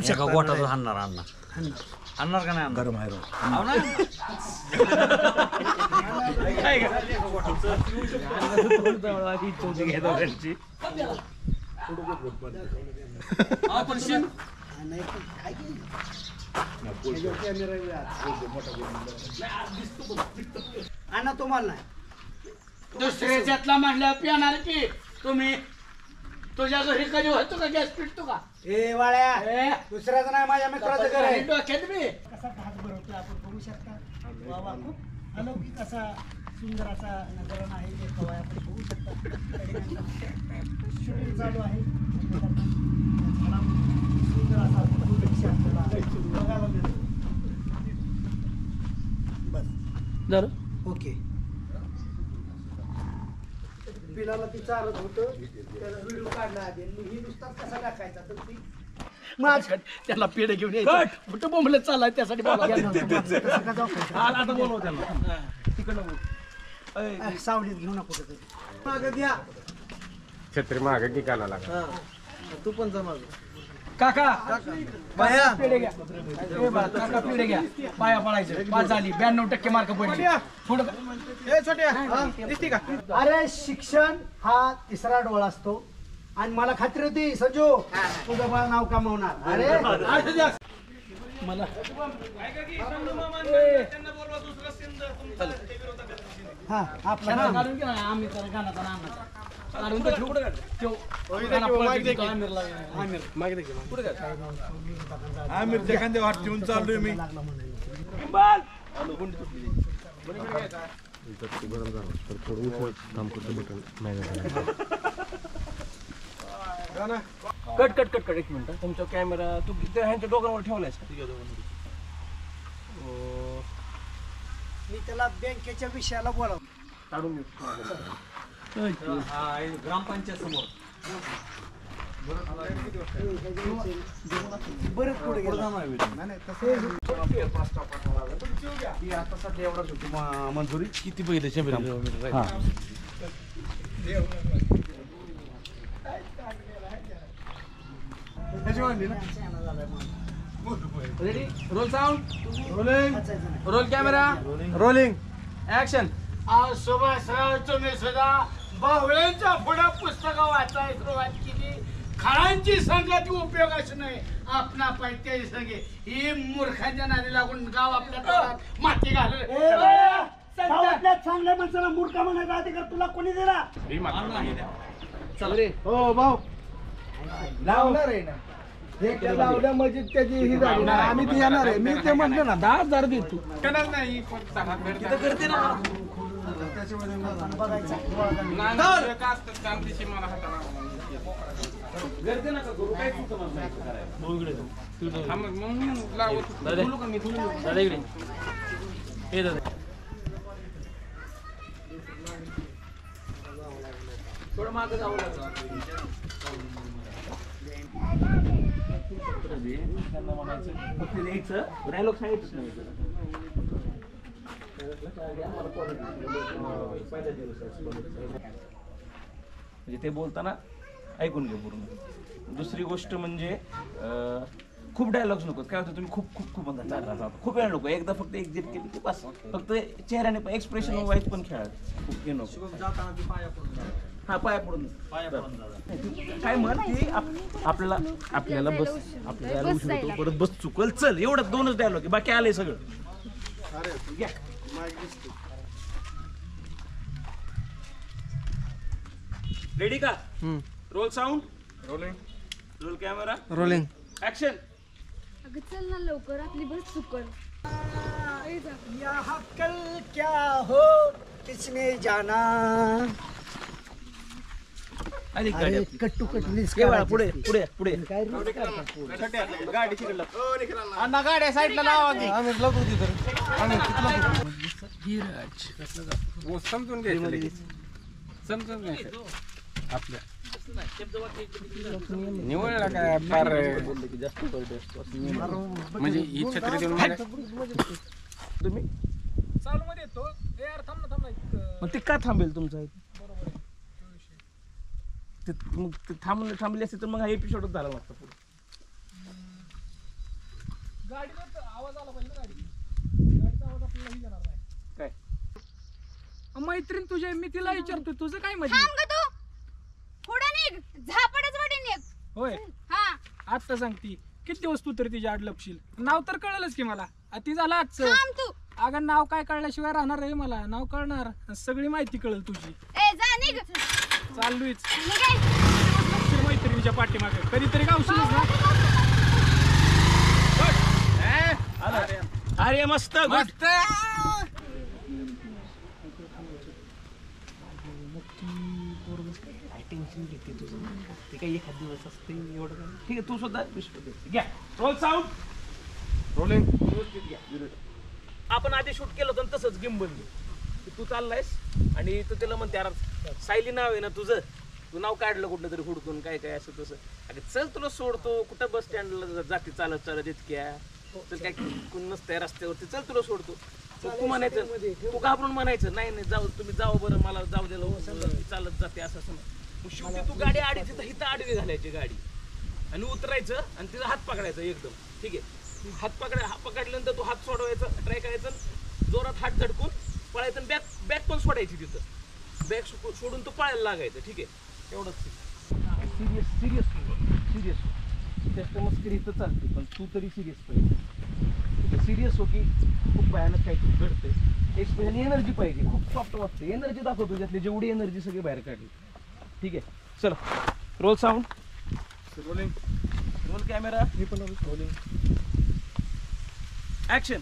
एका गोटाचा हाणणार अण्णा हाणणार का नाही गरम आहे अण्णा तुम्हाला नाही दुसऱ्याच्यातला म्हणल्या पिणार की तुम्ही तुझ्या घरी कधी होतो का गॅस पिटतो का ए वाळ्या दुसऱ्याचं नाही माझ्या मित्राचं घर आहे डोक्यात मी कसा भात भरवतो आपण बघू शकता वा खूप अलौकिक असा सुंदर असा नजराणा आहे जे कवाय आपण बघू शकता शूटिंग चालू आहे सुंदर असा दृश्य आपल्याला बघायला मिळतो बस जर ओके पिलाला ती चालत होतं त्याला व्हिडिओ काढला आधी ही नुसताच कसा टाकायचा तर ती त्याला पेढे घेऊन यायचं कुठं बोंबलत चाललाय त्यासाठी बोला आता बोलव त्यांना तिकडं सावलीत घेऊ नको कुठं मागं घ्या छत्री मागे निकाला लागा तू पण जमा काका पेढे घ्या काका पेढे घ्या पाया पडायचं 5 झाली 92% मार्क पडले थोडं अरे शिक्षण हा तिसरा डोळा असतो आणि मला खात्री होती संजू तुझं बाळ नाव कमावणार अरे मला हा आपला नाव. काढून घ्या ना, आम्ही त्याला गाण्याचा नाम काढून तर ठेवू कुठं का? ठेव. गाणं पळत येतो आमिरला. आमिर. कुठं का? आमिरच्या खांद्यावर हात ठेवून चाललोय मी लागला म्हणायला. बाल. कट कट कट कट एक मिनिट तुमचा कॅमेरा तू ह्यांच्या डोक्यावर ठेवलायस का मी त्याला बँकेच्या विषयाला बोलाव काढून घेऊ ग्रामपंचायत समोर बरंच पुढे गेलं. आता सध्या एवढाच होती मंजुरी किती बघितलं ready roll sound roll camera rolling action आज सुभाषराव तुम्ही सुद्धा बावळ्यांच्या पुढे पुस्तकं वाचायला सुरुवात केली खळांची संगती उपयोगाची नाही आपणा पाहिजे संगे ही मूर्खांच्या नादी लागून गाव आपल्या तोंडात माती घालत गावातल्या चांगल्या माणसाला मूर्खा म्हणायचा अधिकार तुला कोणी दिला चल रे हो भाऊ लावणार आहे ना हे लावल्या म्हणजे त्याची ही झाली ना आम्ही ती येणार आहे मी ते म्हणलं ना 10,000 देतो नाही करते ना गर्दी नका करू काय थोडं मागं जावं लागलं त्यांना म्हणायचं फक्त द्यायचं डायलॉग सांगितच नाही म्हणजे ते बोलताना ऐकून घे पूर्ण दुसरी गोष्ट म्हणजे खूप डायलॉग्स नको काय होतं तुम्ही खूप खूप खूप खूप वेळ नको एकदा फक्त एक्झिट केली की बस फक्त चेहऱ्याने पण एक्सप्रेशन वाईज पण खेळा खूप हे नको हा पाया पडून काय म्हण की आपल्याला बस आपल्याला उशीर होतो परत बस चुकल चल एवढं 2च डायलॉग बाकी आलंय सगळं रेडी का role sound rolling roll camera rolling action अगं चल ना लवकर आपली बस चुकल यहाँ कल क्या हो किसने जाना अरे अरे कट्टू कटलीस पुढे पुढे पुढे काय गाडी तिकडला अण्णा गाड्या साईडला लावा की आम्ही लावतो तिथं समजून घ्यायचं समजून घ्यायचं आपल्या निवडला काय फार म्हणजे ही छत्री देऊन तुम्ही चालू मध्ये येतो यार थांब ना मग ते का थांबेल तुमचं मग ते थांबले असते तर मग हा एपिसोडच झाला नसता पुढे. गाडीचा आवाज आला पाहिजे ना, गाडीचा आवाज आपल्याला ही येणार नाही. काय मैत्रीण तुझ्या, मी तिला विचारतो तुझं काय म्हणजे? थांब ग तू. पुढे निघ, झापडच वाटी निघ. होय, हा, आता सांगती किती दिवस तू तरी तिच्या आड लपशील? नाव तर कळलंच की मला. ती झालं आजचं. थांब तू. अगं नाव काय कळल्याशिवाय राहणार आहे? मला नाव कळणार, सगळी माहिती कळेल तुझी. ए जा निघ. चाललोयच निघाय. लपशील मैत्रिणीच्या पाठीमागे, कधीतरी गावशीलच ना. अरे मस्त मस्त. टेन्शन घेते तुझं, ते काही एखाद दिवस असते एवढं काय. ठीक आहे, तू सुद्धा घ्या. Role sound rolling. आपण आधी शूट केलं होतं तसंच गिंबल की तू चाललायस आणि तू त्याला म्हणते अरे सायली नाव आहे ना तुझं, तू नाव काढलं कुठलं तरी हुडकून काय काय असं तसं. अरे चल तुला सोडतो, कुठं बस स्टँडला जाते चालत चालत इतक्या, चल काय कोण नसतंय रस्त्यावरती, चल तुला सोडतो. तू म्हणायचं, तू घाबरून म्हणायचं नाही नाही जाऊ तुम्ही जाऊ बरं, मला जाऊ द्यायला चालत जाते असं असं. मग शेवटी तू गाडी आडी तिथं हिथं आडवी घालायची गाडी आणि उतरायचं आणि तिचा हात पकडायचा एकदम. ठीक आहे, हात पकडल्यानंतर तू हात सोडवायचा, ट्राय करायचं, जोरात हात झटकून पळायचं. बॅग पण सोडायची तिथं, बॅग सोडून तू पळायला लागायचं. ठीक आहे, एवढंच. सिरियस त्याच्या मस्करी इथं चालते, पण तू तरी सिरियस पाहिजे. सिरियस हो की खूप भयानक काहीतरी घडतंय. स्पेशली एनर्जी पाहिजे, खूप सॉफ्ट वाटते. एनर्जी दाखव तुझ्यातली, जेवढी एनर्जी सगळी बाहेर काढली. ठीक आहे, चल roll sound. Rolling. Roll camera. मी पण रोलिंग. ऍक्शन.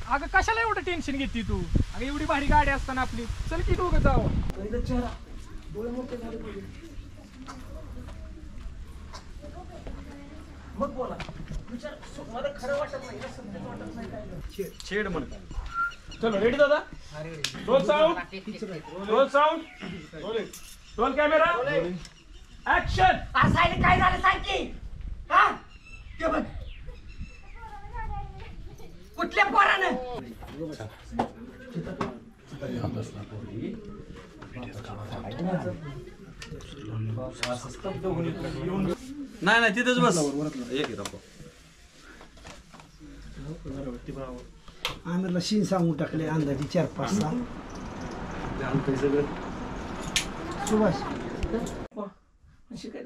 अगं कशाला एवढं टेन्शन घेते तू? अगं एवढी भारी गाडी असताना आपली, चल की दोघं जाऊ. चेहरा डोळे मोठे झाले पाहिजे, मग बोला. विचार, मला खरं वाटत नाही, सत्य वाटत नाही काय. छेड म्हणतात. चलो रेडी दादा. Roll sound. Roll sound. Roll camera. Action. असायला काय झालं सांग की? हा? ते बघ. कुठल्या पोरानं? नाही नाही तिथेच बस. एक आम्हाला शीन सांगून टाकले अंदाजे 4-5-6. सुभाष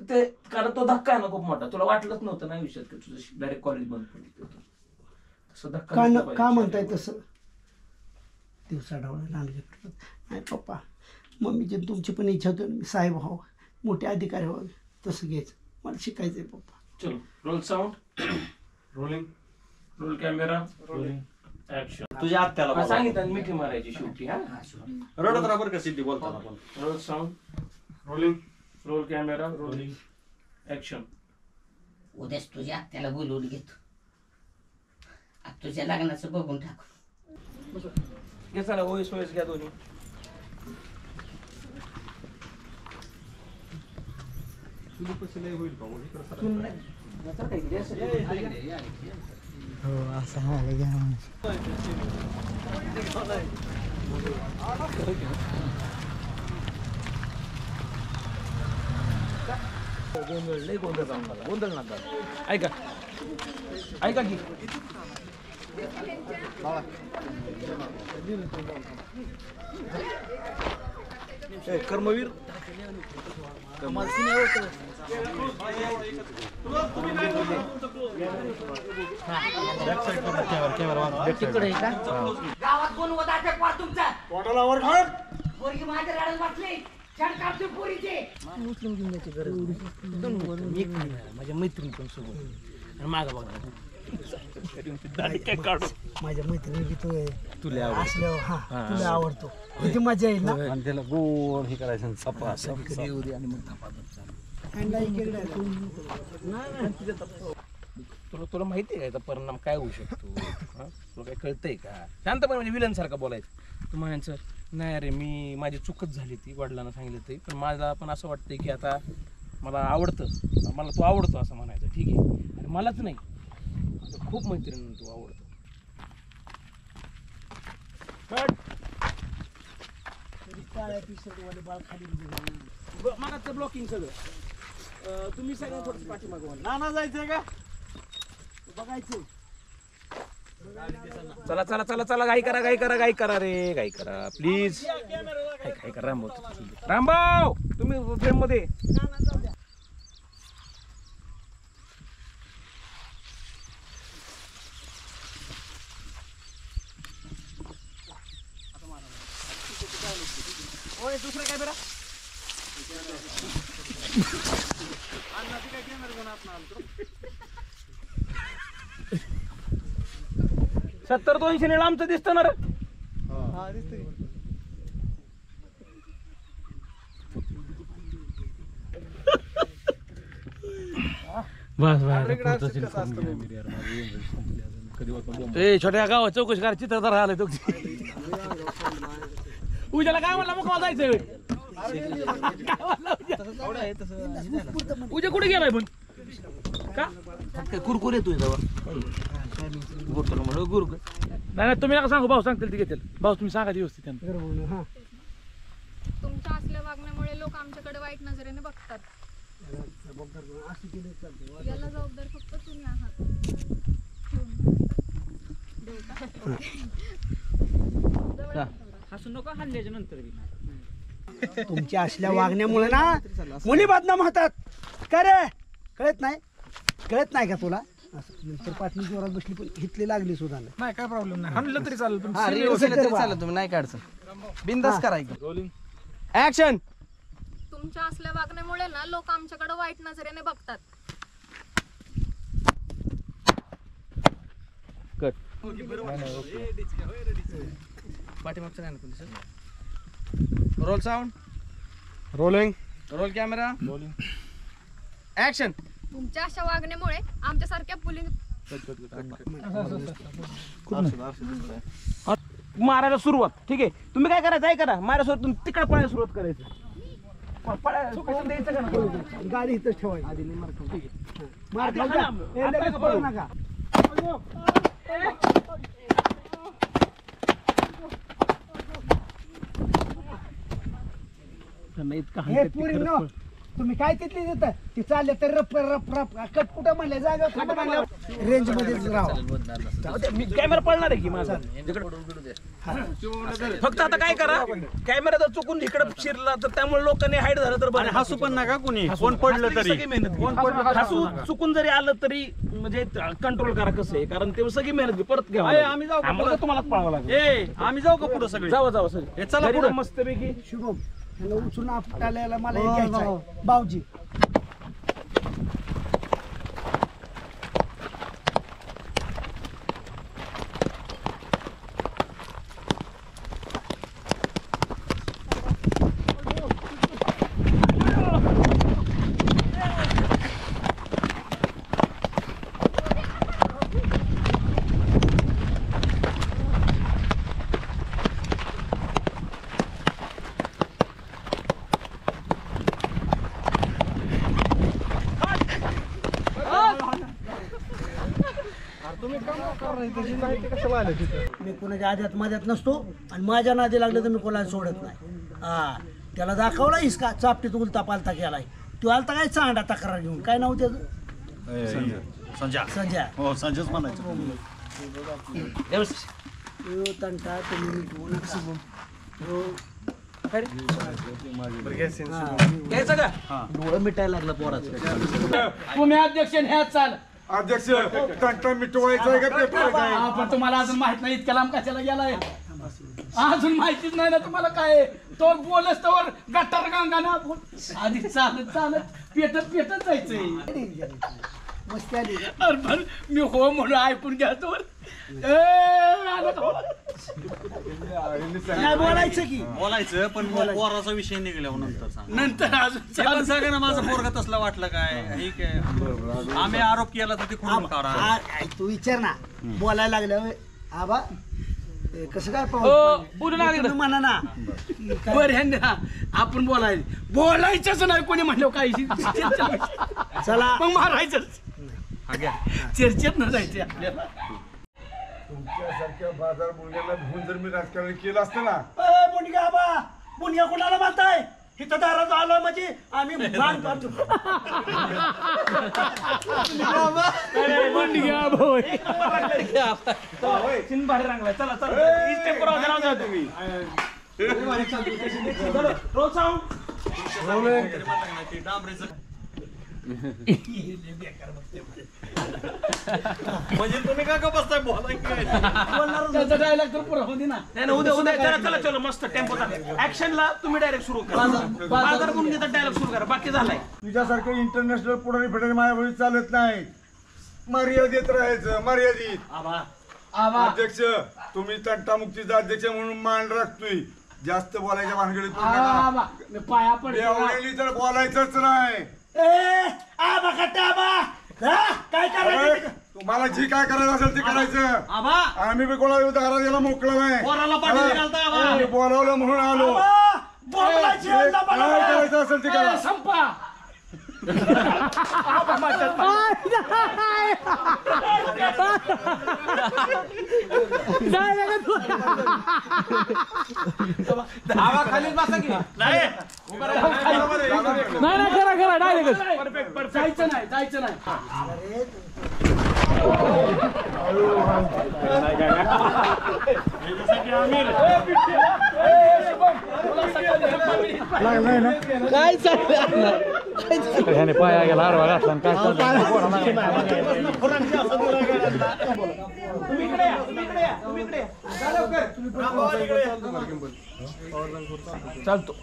ते कारण तो धक्का आहे ना खूप मोठा. तुला वाटलंच नव्हतं ना आयुष्यात की तुझं डायरेक्ट कॉलेज बंद पडलं. तसं धक्का का म्हणताय तसं? दिवसा डावळा लांडगे करतात. नाही पप्पा, मम्मीची तुमची पण इच्छा होती मी साहेब व्हावं, मोठे अधिकारी व्हावे. तसं घ्यायचं, मला शिकायचंय पप्पा. चलो role sound. Rolling. Roll camera. Rolling. Action. तुझ्या आत्याला सांगितलं मिठी मारायची शेवटी. हा रडत राहा बरं का सिद्धी बोलताना पण. Role sound. Rolling. Roll camera. Rolling. Action. उद्याच तुझ्या आत्याला बोलवून घेतो, आता तुझ्या लग्नाचं बघून टाकू. घे चला, ओएस ओएस घ्या दोन्ही. गोंधळ लय गोंधळ जाऊन मला, गोंधळ नका. ऐका ऐका की कर्मवीर गावात कोण होता ते पार तुमचा पोरगी माझ्या रडायला बसली, छान कापते पोरीचे. माझ्या मैत्रिणी पण सोबत आणि मागा बघा माझ्या मैत्रिणी तू तुला असल्यावर हा तुला आवडतो, किती मजा येईल ना. आणि त्याला गोड हे करायचं सपा तुला माहिती आहे का याचा परिणाम काय होऊ शकतो? तुला काय कळतंय का? शांतपणे म्हणजे विलन सारखं बोलायचं. तू म्हणायचं नाही अरे मी माझी चुकच झाली ती, वडिलांना सांगितलं ते, पण मला पण असं वाटतंय की आता मला आवडतं, मला तू आवडतो असं म्हणायचं. ठीक आहे, आणि मलाच नाही खूप मैत्रिणींना तू आवडतो. काळ्या टी शर्ट वाले बाळ खाली मागाचं ब्लॉकिंग सगळं तुम्ही सगळ्या थोडं पाठीमागं नाना जायचंय का बघायचं. चला चला चला चला घाई करा रे घाई करा प्लीज. घाई करा रामभाऊ तुम्ही फ्रेम मध्ये. ओय दुसरं काय बरं 70-200 ने लांबचं दिसतं ना रे. ए छोट्या गावात चौकशी करा चित्रधार आले तो उद्याला काय म्हणला मग जायचं उद्या कुठे गेलाय पण का कुरकुर येतोय नाही तुम्ही नका सांगू भाऊ सांगतील ते घेतील भाऊ तुम्ही सांगा व्यवस्थित त्यांना. तुमच्या असल्या वागण्यामुळे लोक आमच्याकडे वाईट नजरेने बघतात. याला जबाबदार फक्त तुम्ही आहात. हसू नका हल्ल्याच्या नंतर तुमच्या असल्या वागण्यामुळे ना मुली बदनाम होतात. का रे कळत नाही का तुला असं नंतर पाटली जोरात बसली पण हितली लागली सुद्धा नाही. नाही काय प्रॉब्लेम नाही हाणलं तरी चालेल पण चालेल तुम्ही नाही काढचं बिंदास करायचं. Rolling action. तुमच्या असल्या वागण्यामुळे ना लोक आमच्याकडे वाईट नजरेने बघतात. पाठीमागचं काय ना sir. Role sound. Rolling roll camera. Rolling action. तुमच्या अशा वागण्यामुळे आमच्यासारख्या मुली मारायला सुरुवात ठीक आहे. तुम्ही काय करायचं ऐका ना मारायला सुरुवात तुम्ही तिकडे पळायला सुरुवात करायचं. पळून द्यायचं का ना गाडी इथंच ठेवायची. मार खाऊ द्या. ए, लगेच पळू नका. हे पुरी न तुम्ही काय तिथली देत ती चालले तर रप रप रप कट कुठं म्हणले जागा कुठं म्हणलं रेंज मध्येच राहा. मी कॅमेरा पळणार आहे की माझा फक्त आता काय करा कॅमेरा जर चुकून इकडे शिरला तर त्यामुळे लोकांनी हाईड झालं तर बरं. हसू पण नका कोणी कोण पडलं तरी सगळी मेहनत हसू चुकून जरी आलं तरी म्हणजे कंट्रोल करा कसं आहे कारण ते सगळी मेहनत घे परत घ्या. आम्ही जाऊ का आम्हाला तुम्हालाच पळावं लागेल. ए आम्ही जाऊ का पुढं सगळे जावा सर हे चला पुढं. मस्तपैकी शुभम ह्याला उचलून आपटायला मला एक घ्यायचं आहे. भाऊजी मी कोणाच्या आद्यात माझ्यात नसतो आणि माझ्या नादी लागलं तर मी कोणाला सोडत नाही. हा त्याला दाखवला इसका चापटीत उलता पालता केलाय. तू आलता काय चांगला तक्रार घेऊन काय नाव त्याचं संजय. हो संजयच म्हणायचं. तंटा तुम्ही मिटवू नका. घ्यायचं का डोळं मिटायला लागलं पोराचं. तुम्ही अध्यक्ष ह्याच चाल अध्यक्ष तंटा मिटवायचा आहे का पेटवायचा आहे? पण तुम्हाला अजून माहित नाही इतक्या लांब कशाला गेलाय अजून माहितीच नाही ना तुम्हाला काय तो बोलस तर गटार गंगा ना आधी चालत चालत पेटत जायचंय. मस्ती आली का? अरे पण मी हो म्हणून ऐकून घ्या तो नाही बोलायचं की बोलायचं पण पोराचा विषय निघल्यावर नंतर सांग. नंतर अजून पण सांगा ना माझं पोरगा तसला वाटलं काय हे काय आम्ही आरोप केला तर ते खोडून काढा. तू विचार ना बोलायला लागलं आबा कसं काय बोलू लागले तुम्ही म्हणा ना बरं आपण बोलायचंच नाही कोणी म्हणलं काही चला मग मारायचंच चर्चेत न जायचे आपल्याला. तुमच्यासारख्या बाजार मुलग्याला घेऊन जर मी राजकारण केलं असतं ना बुंडगा आबा बुंडगा कोणाला म्हणताय इथं दारात आलो म्हणजे आम्ही मान करतो. चिन भारी रंगलाय चला चला ही step वर जाऊ द्या तुम्ही रोज साऊंड म्हणजे तुम्ही का बसताय बोला काय त्याचा डायलॉग तर पुरा होती ना. नाही नाही, उद्या उद्या चला चला चलो मस्त टेम्पो ऍक्शनला तुम्ही डायरेक्ट सुरू करा बाजार म्हणून घेता डायलॉग सुरू करा बाकी झालाय तुझ्यासारखे इंटरनॅशनल पुढारी फिडारी माझ्या चालत नाही. मर्यादित राहायचं मर्यादित. अध्यक्ष तुम्ही तंटामुक्तीचा अध्यक्ष म्हणून मान राखतोय. जास्त बोलायच्या भानगडीत पडू नका. मी पाया पडतो. एवढ्यानी तर बोलायचंच नाही. ए आबा कट्टा आबा हा? काय करायचं? तुम्हाला जी काय करायचं असेल ते करायचं. आबा आम्ही बी कोणाला दारा द्यायला मोकळं नाही. पोराला पाठीशी घालता आबा. आम्ही बोलावलं म्हणून आलो. आबा, बोंबलाची जे अंडा काय बनवा. करायचं असेल ते करा. संपा. आवा खालीच बसा की नाही नाही करा करा डायरेक्ट. जायचं नाही जायचं नाही. काय चाललं? पाया गेला आडवा घातला काय तुम्ही इकडे या तुम्ही इकडे या तुम्ही इकडे या जा लवकर. चालतो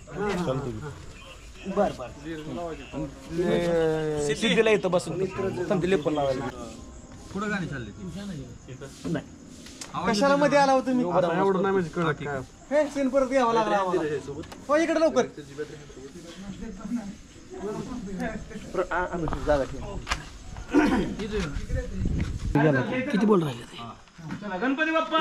सिद्धीला येतं बसून दिले पण लावायला पुढे गाणी चालली कशाला मध्ये आला होता तुम्ही? एवढं नाही म्हणजे कळत काय हे सीन परत यावं लागला आम्हाला. हो इकडे लवकर. किती बोल राहिले चला गणपती बाप्पा